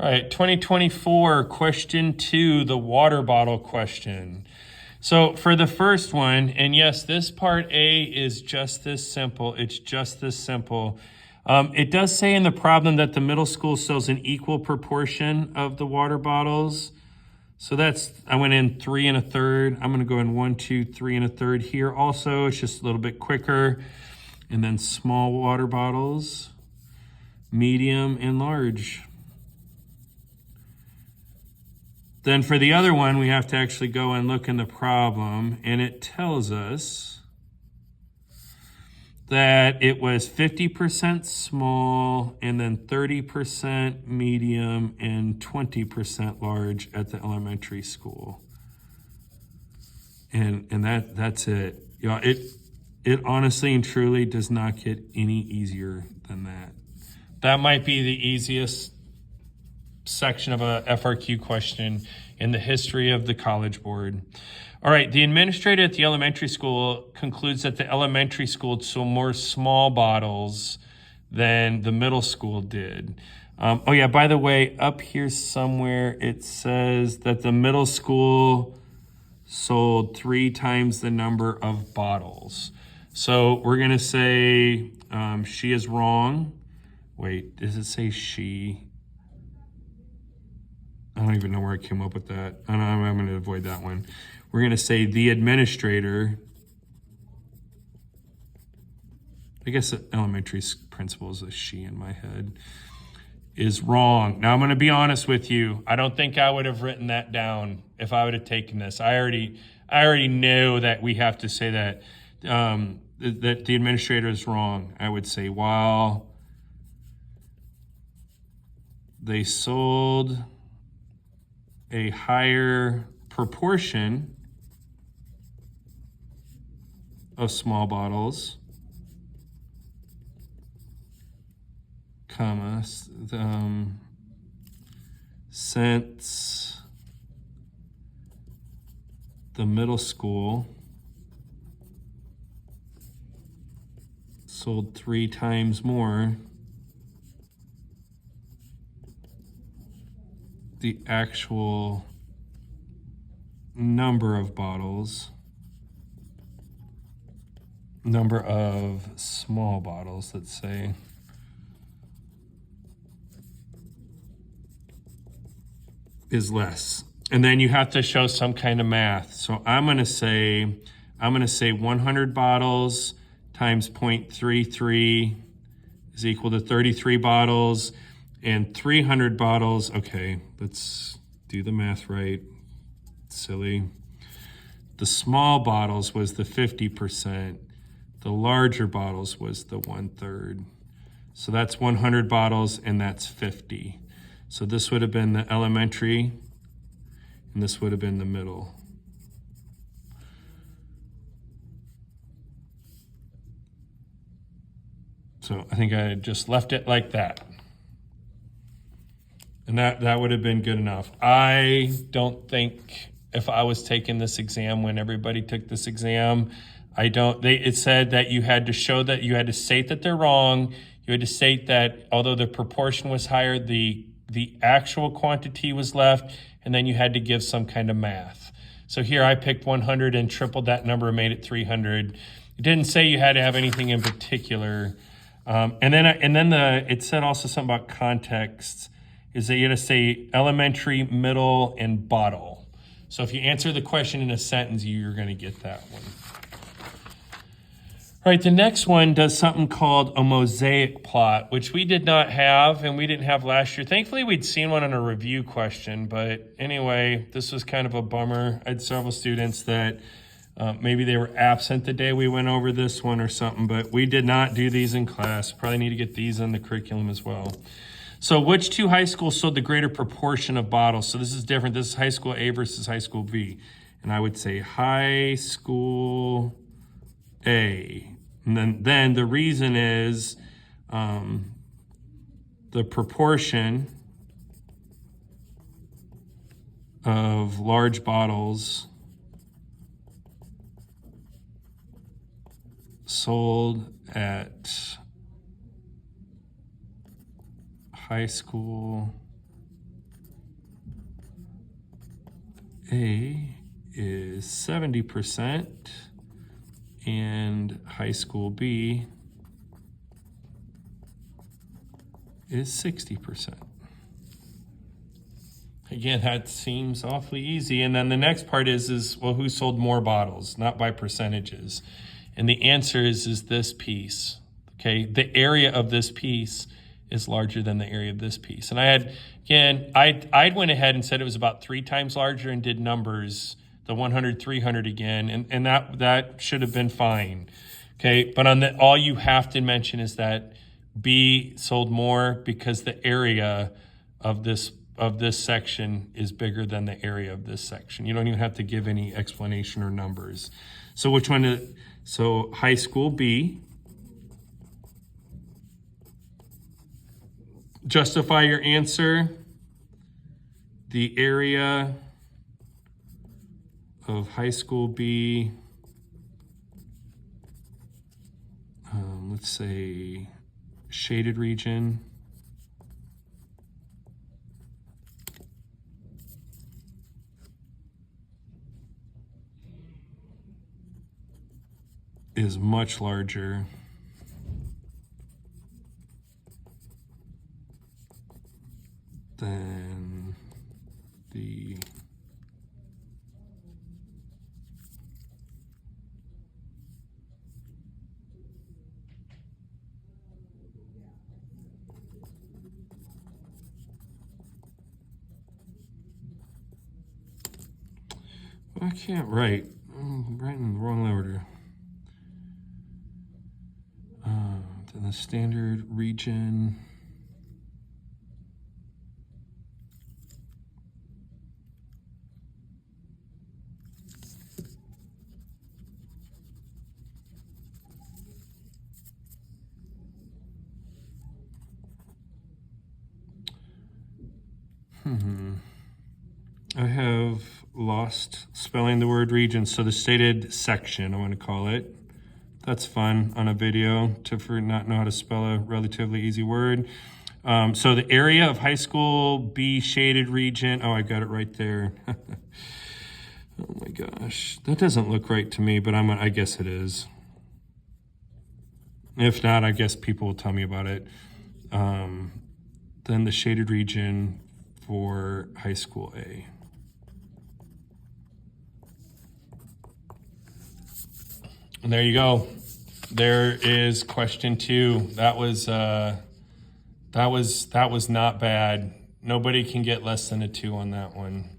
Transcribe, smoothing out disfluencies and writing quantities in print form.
All right, 2024, question 2, the water bottle question. So for the first one, and yes, this part A is just this simple. It's just this simple. It does say in the problem that the middle school sells an equal proportion of the water bottles. So I went in 3 1/3. I'm gonna go in 1, 2, 3 1/3 here also. It's just a little bit quicker. And then small water bottles, medium and large. Then for the other one, we have to actually go and look in the problem, and it tells us that it was 50% small and then 30% medium and 20% large at the elementary school. And that's it. You know, it honestly and truly does not get any easier than that. That might be the easiest section of a FRQ question in the history of the College Board. All right, the administrator at the elementary school concludes that the elementary school sold more small bottles than the middle school did. Oh yeah, by the way, up here somewhere it says that the middle school sold 3 times the number of bottles. So we're gonna say she is wrong. Wait, does it say she? I don't even know where I came up with that. I'm going to avoid that one. We're going to say the administrator. I guess elementary principal is a she in my head. Is wrong. Now I'm going to be honest with you. I don't think I would have written that down if I would have taken this. I already know that we have to say that that the administrator is wrong. I would say while they sold a higher proportion of small bottles, comma, since the middle school sold 3 times more, the actual number of bottles, number of small bottles, let's say, is less. And then you have to show some kind of math. So I'm gonna say 100 bottles times 0.33 is equal to 33 bottles. And 300 bottles, okay, let's do the math right. Silly. The small bottles was the 50%. The larger bottles was the 1/3. So that's 100 bottles and that's 50. So this would have been the elementary and this would have been the middle. So I think I just left it like that. And that would have been good enough. I don't think if I was taking this exam when everybody took this exam, it said that you had to show that you had to state that they're wrong. You had to state that although the proportion was higher, the actual quantity was left, and then you had to give some kind of math. So here I picked 100 and tripled that number and made it 300. It didn't say you had to have anything in particular. And then it said also something about context, is that you had to say elementary, middle, and bottle. So if you answer the question in a sentence, you're going to get that one. All right, the next one does something called a mosaic plot, which we did not have and we didn't have last year. Thankfully, we'd seen one on a review question, but anyway, this was kind of a bummer. I had several students that maybe they were absent the day we went over this one or something, but we did not do these in class. Probably need to get these in the curriculum as well. So which 2 high schools sold the greater proportion of bottles? So this is different. This is high school A versus high school B. And I would say high school A. And then the reason is the proportion of large bottles sold at high school A is 70% and high school B is 60%. Again, that seems awfully easy. And then the next part is well, who sold more bottles? Not by percentages. And the answer is this piece. Okay, the area of this piece is larger than the area of this piece. And I went ahead and said it was about 3 times larger and did numbers, the 100, 300 again, and that should have been fine. Okay, but all you have to mention is that B sold more because the area of this section is bigger than the area of this section. You don't even have to give any explanation or numbers. So which one? So high school B. Justify your answer. The area of high school B, let's say shaded region, is much larger than the I can't write. I'm writing in the wrong order. Then the standard region. I have lost spelling the word region. So the stated section, I want to call it. That's fun on a video to not know how to spell a relatively easy word. So the area of high school B shaded region. Oh, I got it right there. Oh my gosh, that doesn't look right to me, but I guess it is. If not, I guess people will tell me about it. Then the shaded region for high school A. And there you go. There is question 2. That was not bad. Nobody can get less than a 2 on that one.